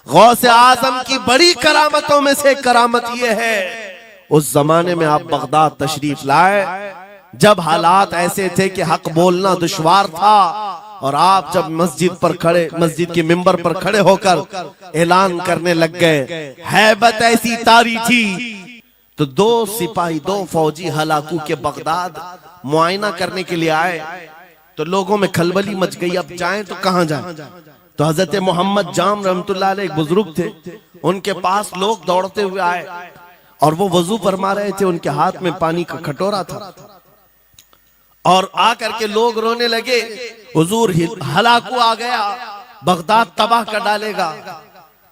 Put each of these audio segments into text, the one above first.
गौसे आजम की बड़ी करामतों में से करामत यह है, उस जमाने में आप बगदाद तशरीफ लाए जब हालात ऐसे थे कि हक बोलना दुश्वार था, और आप जब मस्जिद के मिंबर पर खड़े होकर ऐलान करने लग गए, हैबत ऐसी तारी थी, तो दो सिपाही, दो फौजी हलाकू के बगदाद मुआयना करने के लिए आए, तो लोगों में खलबली मच गई, अब जाएं तो कहां जाएं। तो हजरत मोहम्मद जाम रहमतुल्लाह अलैह एक बुजुर्ग थे, उनके पास लोग दौड़ते हुए आए और वो वजू फरमा रहे थे, उनके हाथ में पानी का कटोरा था, और आकर के लोग रोने लगे, हुजूर हलाकू आ गया, बगदाद तबाह कर डालेगा,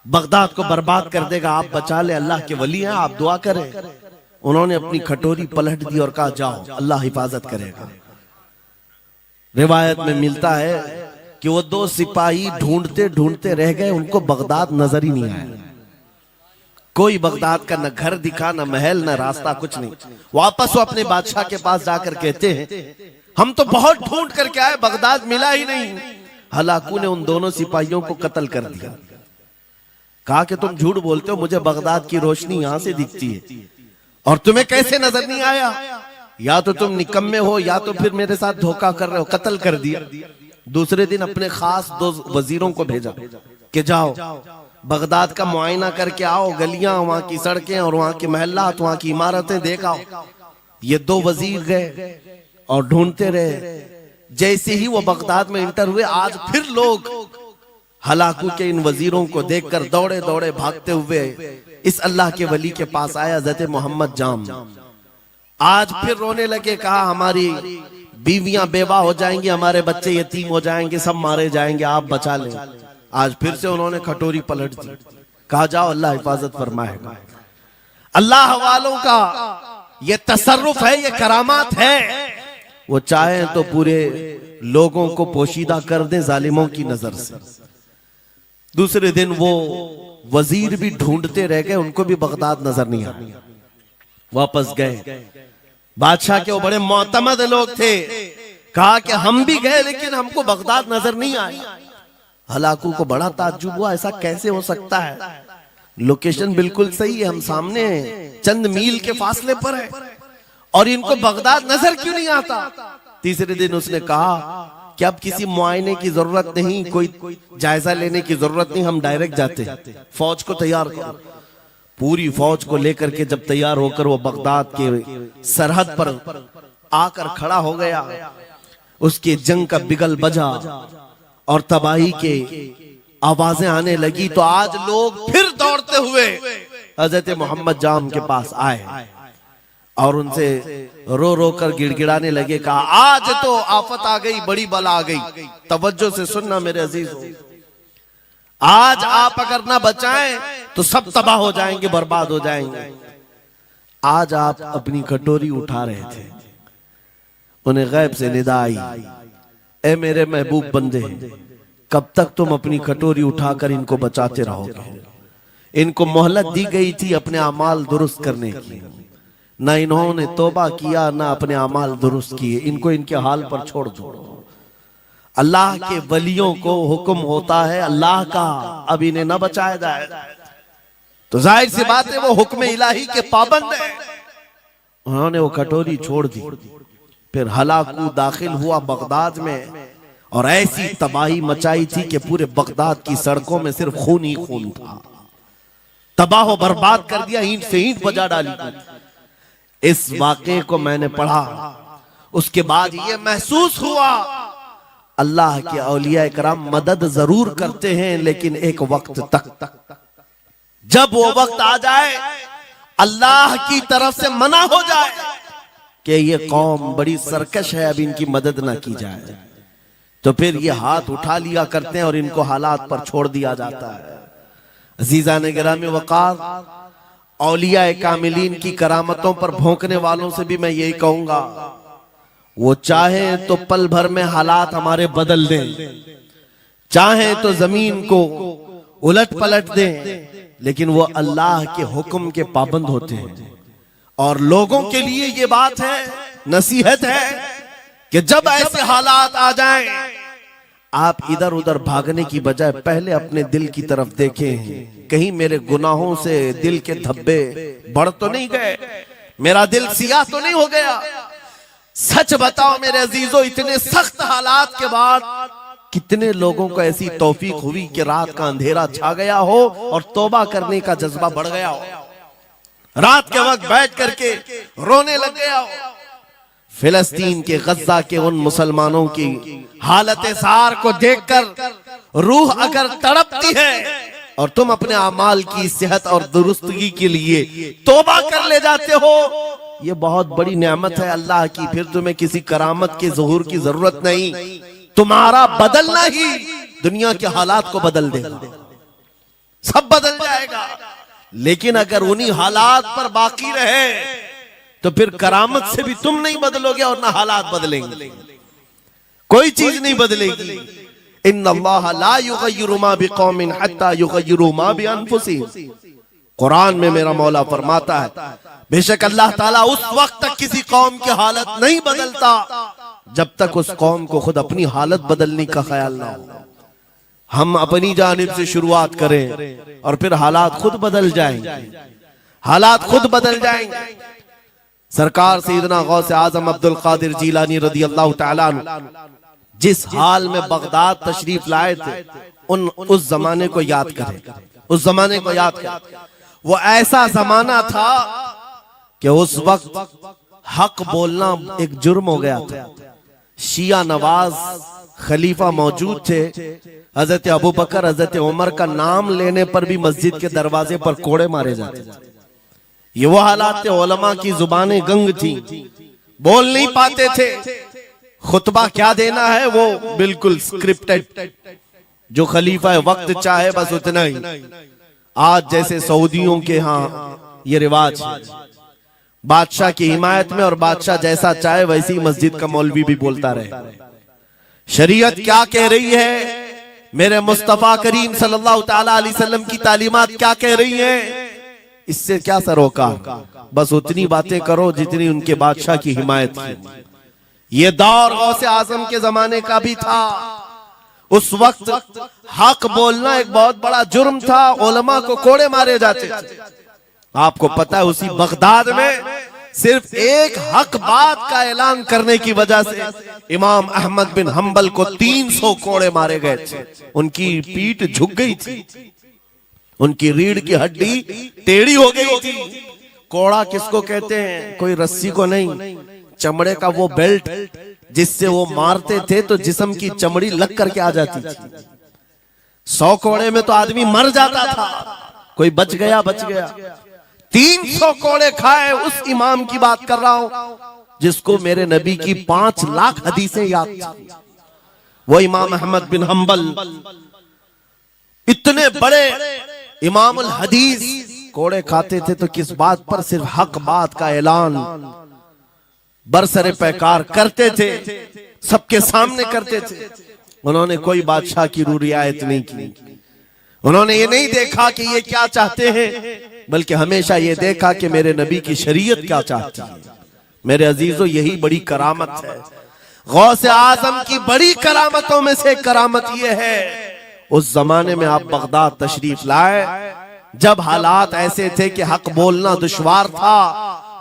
बगदाद को बर्बाद कर देगा, आप बचा ले, अल्लाह के वली हैं, आप दुआ करें। उन्होंने अपनी कटोरी पलट दी और कहा जाओ, अल्लाह हिफाजत करेगा। रिवायत में मिलता है कि वो दो सिपाही ढूंढते ढूंढते रह गए, उनको बगदाद नजर ही नहीं आया, कोई बगदाद का न घर दिखा, न महल, न रास्ता, कुछ नहीं। वापस वो अपने बादशाह के पास जाकर कहते हैं, हम तो बहुत ढूंढ करके आए, बगदाद मिला ही नहीं। हलाकू ने उन दोनों सिपाहियों को कत्ल कर दिया, कहा कि तुम झूठ बोलते हो, मुझे बगदाद की रोशनी यहां से दिखती है और तुम्हें कैसे नजर नहीं आया, या तो तुम निकम्मे हो या तो फिर मेरे साथ धोखा कर रहे हो। कत्ल कर दिया। दूसरे दिन अपने खास दो वजीरों को भेजा कि जाओ बगदाद का मुआयना करके आओ, गलियां, वहां की सड़कें और वहां के महल्लात, वहां की इमारतें देख आओ। ये दो वजीर गए और ढूंढते रहे, जैसे ही वो बगदाद में इंटर हुए, आज फिर लोग हलाकू के इन वजीरों को देखकर दौड़े दौड़े भागते हुए इस अल्लाह के वली के पास आया, हज़रत मोहम्मद जाम। आज फिर रोने लगे, कहा हमारी बीवियां बेवा हो जाएंगी, हमारे बच्चे यतीम हो जाएंगे, सब मारे जाएंगे, आप बचा लें। आज फिर से उन्होंने कटोरी पलट दी, कहा जाओ, अल्लाह हिफाजत फरमाएगा। अल्लाह वालों का ये तसर्रुफ है, ये करामात है, वो चाहे तो पूरे लोगों को पोशीदा कर दे जालिमों की नजर से। दूसरे दिन वो वजीर भी ढूंढते रह गए, उनको भी बगदाद नजर नहीं आया। वापस गए, बादशाह के वो बड़े मोतमद लोग थे, कहा कि हम भी गए लेकिन हमको बगदाद नजर नहीं आया। हलाकू को बड़ा ताज्जुब हुआ, ऐसा कैसे हो सकता है, लोकेशन बिल्कुल सही है, हम सामने चंद मील के फासले पर है और इनको बगदाद नजर क्यों नहीं आता। तीसरे दिन उसने कहा कि अब किसी मुआयने की जरूरत नहीं, कोई जायजा लेने की जरूरत नहीं, हम डायरेक्ट जाते, फौज को तैयार करो। पूरी फौज को लेकर के जब तैयार होकर वो बगदाद के सरहद पर आकर खड़ा हो गया, उसके जंग का बिगल बजा और तबाही के आवाजें आने लगी, तो आज लोग फिर दौड़ते हुए हजरत मोहम्मद जाम के पास आए और उनसे रो रो कर गिड़गिड़ाने लगे, कहा आज तो आफत आ गई, बड़ी बला आ गई, तवज्जो से सुनना मेरे अजीज, आज आप अगर ना बचाएं तो सब तबाह हो जाएंगे, बर्बाद हो जाएंगे। आज आप अपनी कटोरी उठा रहे थे, उन्हें गैब से निदा आई, ए मेरे महबूब बंदे, कब तक तुम अपनी कटोरी उठाकर इनको बचाते रहोगे। इनको मोहलत दी गई थी अपने अमाल दुरुस्त करने की, ना इन्होंने तौबा किया, ना अपने अमाल दुरुस्त किए, इनको इनके हाल पर छोड़ दो। अल्लाह के वलियों को हुक्म होता है अल्लाह का, अब इन्हें न बचाया जाए तो जाहिर सी बात है वो हुक्म इलाही के पाबंद है। उन्होंने वो कटोरी छोड़ दी। फिर हलाकू दाखिल हुआ बगदाद में और ऐसी तबाही मचाई थी कि पूरे बगदाद की सड़कों में सिर्फ खून ही खून था, तबाह बर्बाद कर दिया, ईंट से ईंट बजा डाली। इस वाक़े को मैंने पढ़ा, उसके बाद ये महसूस हुआ अल्लाह के औलिया इकराम मदद जरूर करते हैं, लेकिन एक वक्त तक, जब वो वक्त आ जाए अल्लाह की तरफ से मना हो जाए कि ये कौम बड़ी सरकश है, अब इनकी मदद ना की जाए, तो फिर ये हाथ उठा लिया करते हैं और इनको हालात पर छोड़ दिया जाता है। अजीज़ान गिरामी वक़ार, औलिया कामिलीन की करामतों पर भौंकने वालों से भी मैं यही कहूंगा, वो चाहे तो पल भर में हालात हमारे बदल दें, चाहे तो जमीन को उलट पलट दें, लेकिन वो अल्लाह के हुक्म के पाबंद होते हैं। और लोगों के लिए ये बात है, नसीहत है कि जब ऐसे हालात आ जाएं, आप इधर उधर भागने की बजाय पहले अपने दिल की तरफ देखें, कहीं मेरे गुनाहों से दिल के धब्बे बढ़ तो नहीं गए, मेरा दिल सियाह तो नहीं हो गया। सच बताओ मेरे अजीजों, इतने सख्त हालात के बाद कितने लोगों को ऐसी तौफीक हुई कि रात का अंधेरा छा गया हो और तौबा करने का जज्बा बढ़ गया हो, रात के वक्त बैठ करके रोने लग गया हो। फिलिस्तीन के गज्जा के उन मुसलमानों की हालत सार को देखकर रूह अगर तड़पती है और तुम अपने अमाल की सेहत और दुरुस्तगी के लिए तौबा कर ले जाते हो, ये बहुत बड़ी नेमत है अल्लाह की। फिर तुम्हें किसी करामत के ज़ुहूर की जरूरत नहीं, तुम्हारा बदलना ही दुनिया के हालात को बदल देगा, सब बदल जाएगा। लेकिन अगर उन्हीं हालात पर बाकी रहे तो फिर करामत से भी तुम नहीं बदलोगे और ना हालात बदलेंगे, कोई चीज नहीं बदलेगी। इन्नल्लाह ला युगय्यिरु मा बिकौमिन हत्ता युगय्यिरु मा बिअनफुसिहिम। कुरान में मेरा मौला फरमाता है, बेशक अल्लाह ताला उस वक्त तक किसी कौम की हालत नहीं बदलता जब तक उस कौम को खुद अपनी हालत बदलने का ख्याल ना हो। हम अपनी जानिब से शुरुआत करें और फिर हालात खुद बदल जाएंगे, हालात खुद बदल जाएंगे। सरकार सैयदना गौसे आजम अब्दुल कादिर जीलानी रदी अल्लाह तआला अन्हु जिस हाल में बगदाद तशरीफ लाए थे, उस जमाने को याद करें, उस जमाने को याद करें। वो ऐसा जमाना था कि उस वक्त हक बोलना एक जुर्म हो गया था। शिया नवाज खलीफा मौजूद थे, हजरत अबू बकर हजरत उमर का नाम लेने पर भी मस्जिद के दरवाजे पर कोड़े मारे जाते थे। ये वो हालात थे, उलमा की जुबानें गंग थी, बोल नहीं पाते थे, खुतबा क्या देना है वो बिल्कुल स्क्रिप्टेड, जो खलीफा वक्त चाहे बस उतना ही। आज जैसे सऊदियों के यहाँ ये रिवाज है, बादशाह की हिमायत में और बादशाह जैसा चाहे वैसी मस्जिद का मौलवी भी बोलता रहे। शरीयत क्या कह रही है, मेरे मुस्तफा करीम सल्लल्लाहु तआला अलैहि वसल्लम की तालीमात क्या कह रही हैं, इससे क्या सरोकार, बस उतनी बातें करो जितनी उनके बादशाह की हिमायत की। ये दौर गौसे आजम के जमाने का भी था। उस वक्त हक बोलना एक बहुत बड़ा जुर्म था, उलमा को कोड़े मारे जाते थे। आपको पता है उसी बगदाद में सिर्फ एक हक बात का ऐलान करने की वजह से इमाम अहमद बिन हंबल को 300 कोड़े मारे गए थे। उनकी पीठ झुक गई थी, उनकी रीढ़ की हड्डी टेढ़ी हो गई थी। कोड़ा किसको कहते हैं, कोई रस्सी को नहीं, चमड़े का वो बेल्ट जिससे वो मारते थे तो जिस्म की चमड़ी लग करके आ जाती थी। 100 कोड़े में तो आदमी मर जाता था, कोई बच गया बच गया। 300 कोड़े खाए उस इमाम की बात कर रहा हूं जिसको मेरे नबी की 5 लाख हदीसें याद थी। वो इमाम अहमद बिन हंबल इतने बड़े इमामुल हदीस कोड़े खाते थे तो किस बात पर, सिर्फ हक बात का ऐलान बरसरे पैकार करते थे, सबके सामने करते थे। उन्होंने कोई बादशाह की रूह रियायत नहीं की, उन्होंने ये नहीं देखा कि ये क्या चाहते हैं, बल्कि हमेशा ये देखा कि मेरे नबी की शरीयत क्या चाहती है। मेरे अजीजों, यही बड़ी करामत है। गौसे आजम की बड़ी करामतों में से करामत ये है, उस जमाने में आप बगदाद तशरीफ लाए जब हालात ऐसे थे कि हक बोलना दुश्वार था,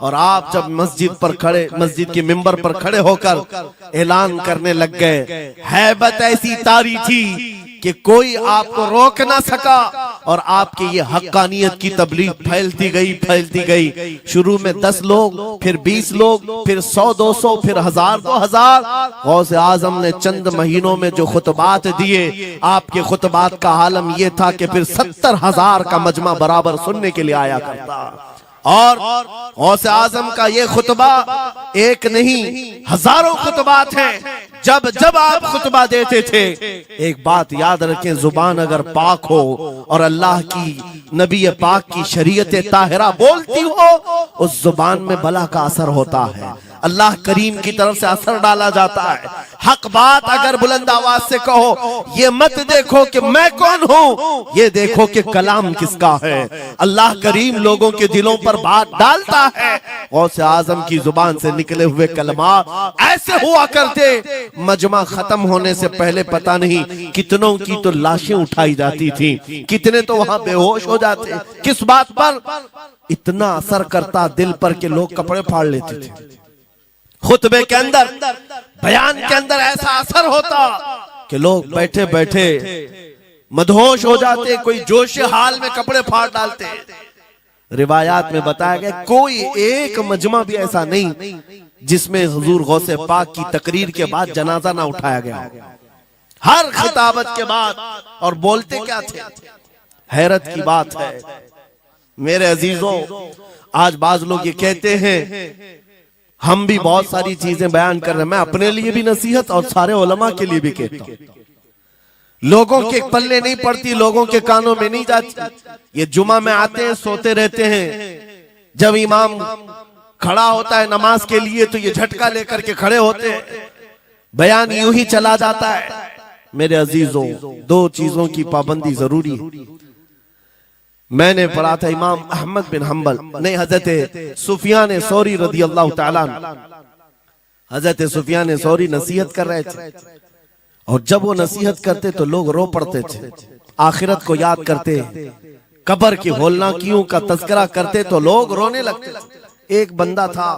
और आप जब मस्जिद पर खड़े, मस्जिद के मिंबर पर खड़े होकर ऐलान करने लग गए, हैबत ऐसी तारी थी कि कोई आपको रोक ना सका, और आपके ये हक्कानियत की तबलीग फैलती गई। शुरू में 10 लोग, फिर 20 लोग, फिर 100-200, फिर 1000-2000। गौसे आजम ने चंद महीनों में जो खुतबात दिए, आपके खुतबात का आलम यह था कि फिर 70,000 का मजमा बराबर सुनने के लिए आया करता। और गौसे आजम का ये खुतबा एक नहीं, हजारों खुतबात हैं। जब जब आप खुतबा देते थे, एक बात याद रखें, जुबान अगर पाक हो और अल्लाह की नबी पाक की शरीयत ताहिरा बोलती हो, उस जुबान में बला का असर होता है। अल्लाह करीम की तरफ से असर डाला जाता है। हक बात अगर बुलंद आवाज से कहो, ये मत देखो कि मैं कौन हूं, ये देखो कि कलाम किसका है। अल्लाह करीम लोगों के दिलों पर बात डालता है। गौसे आजम की जुबान से निकले हुए कलमा ऐसे हुआ करते, मजमा खत्म होने से पहले पता नहीं कितनों की तो लाशें उठाई जाती थी, कितने तो वहां बेहोश हो जाते। किस बात पर? इतना असर करता दिल पर कि लोग कपड़े फाड़ लेते थे। खुतबे के अंदर, बयान के अंदर ऐसा असर होता कि लोग बैठे बैठे मदहोश हो जाते, कोई जोश हाल में कपड़े फाड़ डालते। रिवायात में बताया गया कोई एक मजमा भी ऐसा नहीं जिसमें हुजूर गौसे पाक की तकरीर के बाद जनाजा ना उठाया गया। हर खिताबत के बाद, और बोलते क्या थे, हैरत की बात है मेरे अजीजों। आज बाज लोग ये कहते हैं, हम भी बहुत सारी चीजें बयान कर रहे हैं, मैं अपने लिए भी नसीहत और सारे उलमा के लिए भी कहता हूं। लोगों के पल्ले नहीं पड़ती, लोगों के कानों में नहीं जाती। ये जुमा में आते हैं, सोते रहते हैं, जब इमाम खड़ा होता है नमाज के लिए तो ये झटका लेकर के खड़े होते हैं, बयान यूं ही चला जाता है। मेरे अजीजों, दो चीजों की पाबंदी जरूरी है। मैंने पढ़ा था इमाम अहमद बिन हम्बल ने हजरत सुफियान सौरी रदी अल्लाह ताला, हजरत सुफियान सौरी नसीहत कर रहे थे, और जब वो नसीहत करते तो लोग रो पड़ते थे, आखिरत को याद करते, कब्र की होलनाकियों का तज़किरा करते तो लोग रोने लगते थे। एक बंदा था,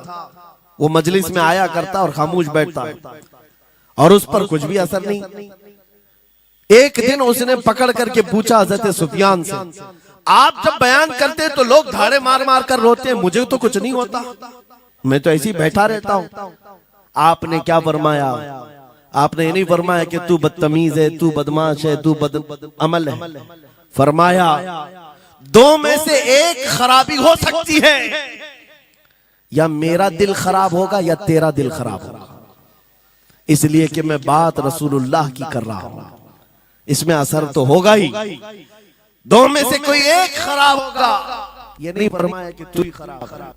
वो मजलिस में आया करता और खामोश बैठता, और उस पर कुछ भी असर नहीं। एक दिन उसने पकड़ करके पूछा हजरत सुफियान से, आप जब बयान करते तो लोग धाड़े मार मार कर रोते हैं, मुझे तो कुछ नहीं होता, मैं तो ऐसे ही बैठा रहता हूं। आपने क्या फरमाया? आपने ये नहीं फरमाया कि तू बदतमीज है, तू बदमाश है, तू बदअमल है। फरमाया दो में से एक खराबी हो सकती है, या मेरा दिल खराब होगा या तेरा दिल खराब होगा, इसलिए कि मैं बात रसूलुल्लाह की कर रहा हूं, इसमें असर तो होगा ही। दो में से कोई एक खराब होगा, ये नहीं फरमाया कि तू ही खराब।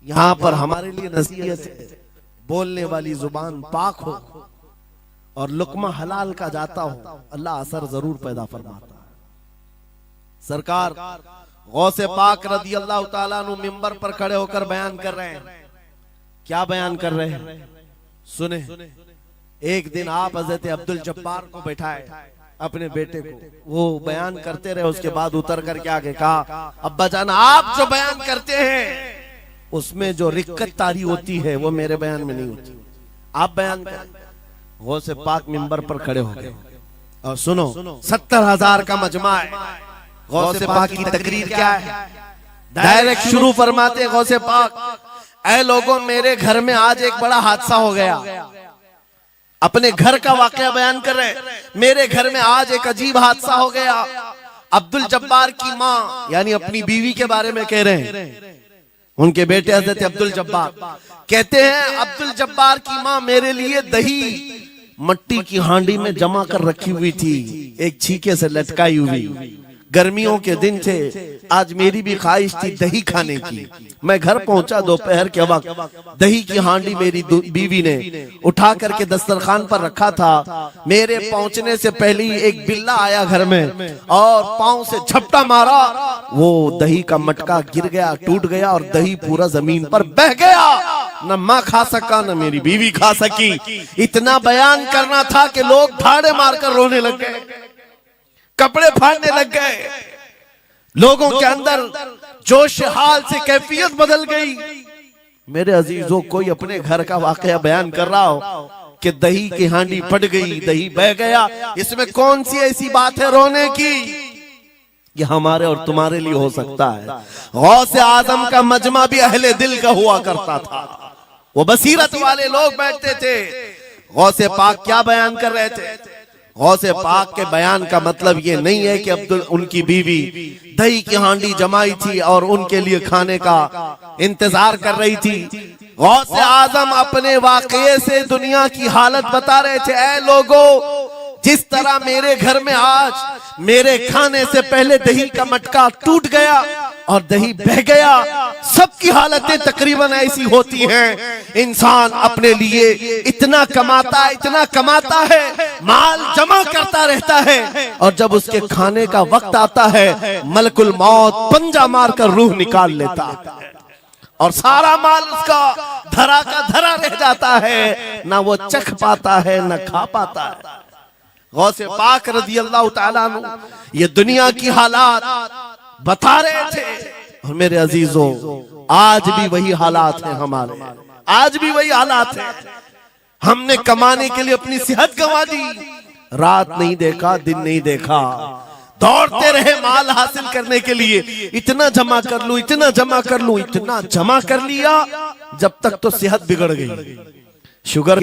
यहां पर हमारे लिए नसीहत है, बोलने वाली जुबान पाक हो और लुकमा हलाल का जाता हो, अल्लाह असर जरूर पैदा फरमाता है। सरकार गौसे पाक रदी अल्लाह ताला अन्हु मिंबर पर खड़े होकर बयान कर रहे हैं। क्या बयान कर रहे हैं? सुने। एक दिन आप हजरत अब्दुल जब्बार को बैठाए, अपने बेटे को, वो बयान करते रहे, उसके बाद उतर करके आगे कहा, अब्बा जान आप जो बयान करते हैं उसमें जो रिक्कत तारी होती है वो मेरे बयान में नहीं होती, आप बयान करें। गौसे पाक मिंबर पर खड़े हो गए, और सुनो 70,000 का मजमा है। गौसे पाक की तकरीर क्या है? डायरेक्ट शुरू फरमाते गौसे पाक, ऐ लोगों, मेरे घर में आज एक बड़ा हादसा हो गया। अपने घर का वाकया बयान कर रहे, मेरे घर में आज एक अजीब हादसा हो गया। अब्दुल जब्बार की माँ, यानी अपनी बीवी के बारे में कह रहे हैं, उनके बेटे हजरत अब्दुल जब्बार कहते हैं, अब्दुल जब्बार की माँ मेरे लिए दही मट्टी की हांडी में जमा कर रखी हुई थी, एक छीके से लटकाई हुई। गर्मियों के दिन थे, आज मेरी भी ख्वाहिश थी दही खाने की। मैं घर पहुंचा दोपहर के वक्त, दही की हांडी मेरी बीवी ने उठा करके दस्तरखान पर रखा था। मेरे पहुंचने से पहले ही एक बिल्ला आया घर में और पांव से झपटा मारा, वो दही का मटका गिर गया, टूट गया, और दही पूरा जमीन पर बह गया। न माँ खा सका, न मेरी बीवी खा सकी। इतना बयान करना था कि लोग धाड़े मारकर रोने लग गए, कपड़े फाड़ने लग गए। लोगों के अंदर जोश हाल से कैफियत बदल गई। मेरे अजीजों, कोई अपने घर का वाकया बयान कर रहा हो कि दही की हांडी फट गई, दही बह गया, इसमें कौन सी ऐसी बात है रोने की? ये हमारे और तुम्हारे लिए हो सकता है। गौसे आजम का मजमा भी अहले दिल का हुआ करता था, वो बसीरत वाले लोग बैठते थे। गौसे पाक क्या बयान कर रहे थे? गौसे पाक के बयान का मतलब ये नहीं है कि अब्दुल उनकी बीवी दही की हांडी जमाई थी और उनके लिए खाने का इंतजार कर रही थी। गौसे आजम अपने वाकये से दुनिया की हालत बता रहे थे, ऐ लोगों, जिस तरह मेरे घर में आज मेरे खाने से पहले दही का मटका टूट गया और दही बह गया, सबकी हालतें तकरीबन ऐसी होती हैं। इंसान अपने लिए इतना कमाता है, माल जमा करता रहता है, और जब उसके खाने का वक्त आता है मलकुल मौत पंजा मारकर रूह निकाल लेता है और सारा माल उसका धरा का धरा रह जाता है, ना वो चख पाता है ना खा पाता है। गौसे पाक रज़ी अल्लाह ताला अन्हु ये दुनिया की हालात बता रहे थे, और मेरे अजीजों आज भी वही हालात हैं हमारे, आज भी वही हालात हैं। हमने कमाने के लिए अपनी सेहत गंवा दी, रात नहीं देखा दिन नहीं देखा, दौड़ते रहे माल हासिल करने के लिए, इतना जमा कर लूं, इतना जमा कर लूं, इतना जमा कर लिया, जब तक तो सेहत बिगड़ गई। शुगर